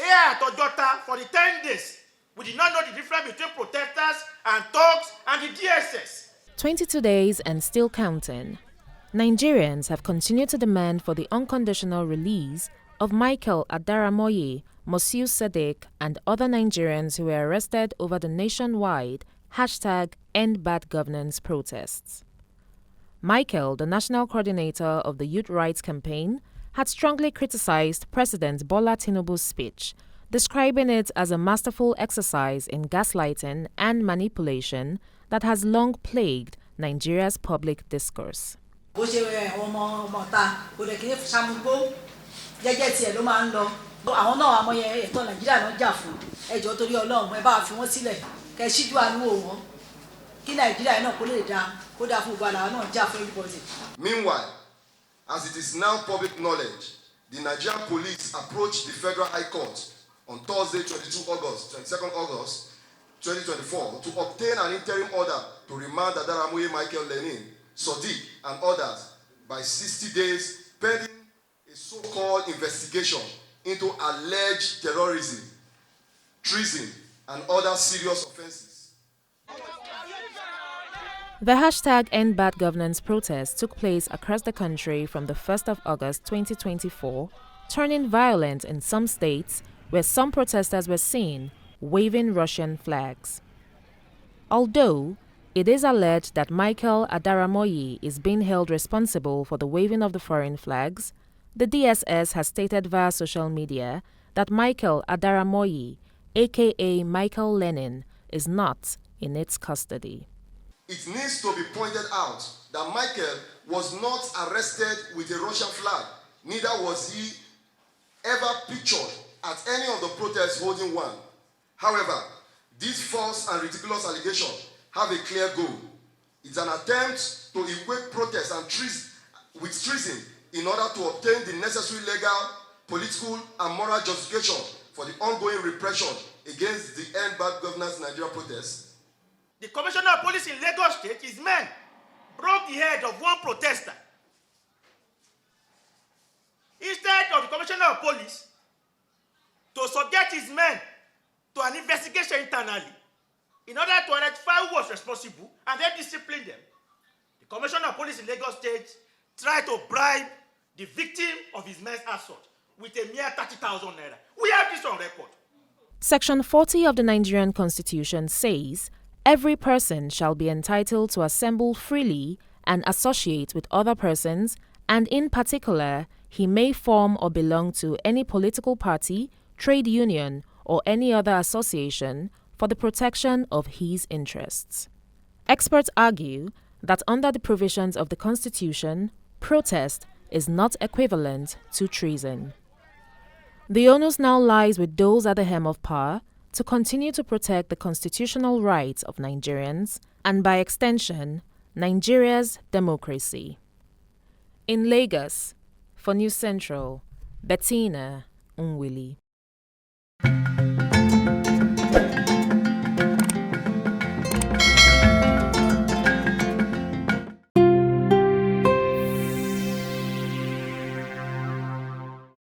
Here at Ojota, for the 10 days, we did not know the difference between protesters and thugs and the DSS. 22 days and still counting. Nigerians have continued to demand for the unconditional release of Michael Adaramoye, Mosiu Sodiq, and other Nigerians who were arrested over the nationwide #EndBadGovernance protests. Michael, the national coordinator of the Youth Rights Campaign, had strongly criticized President Bola Tinubu's speech, describing it as a masterful exercise in gaslighting and manipulation that has long plagued Nigeria's public discourse. Meanwhile, as it is now public knowledge, the Nigerian police approached the Federal High Court on Thursday, 22nd August 2024, to obtain an interim order to remand Adaramoye, Michael, Lenin, Sodiq, and others by 60 days pending a so-called investigation into alleged terrorism, treason, and other serious offenses. The #EndBadGovernance protest took place across the country from the 1st of August 2024, turning violent in some states where some protesters were seen waving Russian flags. Although it is alleged that Michael Adaramoye is being held responsible for the waving of the foreign flags, the DSS has stated via social media that Michael Adaramoye, aka Michael Lenin, is not in its custody. It needs to be pointed out that Michael was not arrested with a Russian flag, neither was he ever pictured at any of the protests holding one. However, these false and ridiculous allegations have a clear goal. It's an attempt to equate protest and with treason in order to obtain the necessary legal, political, and moral justification for the ongoing repression against the End Bad Governance Nigeria protests. The Commissioner of Police in Lagos State, his men, broke the head of one protester. Instead of the Commissioner of Police to subject his men to an investigation internally in order to identify who was responsible and then discipline them, the Commissioner of Police in Lagos State tried to bribe the victim of his men's assault with a mere 30,000 naira. We have this on record. Section 40 of the Nigerian Constitution says every person shall be entitled to assemble freely and associate with other persons, and in particular, he may form or belong to any political party, trade union, or any other association for the protection of his interests. Experts argue that under the provisions of the Constitution, protest is not equivalent to treason. The onus now lies with those at the helm of power to continue to protect the constitutional rights of Nigerians and, by extension, Nigeria's democracy. In Lagos, for News Central, Bettina, Nwelih.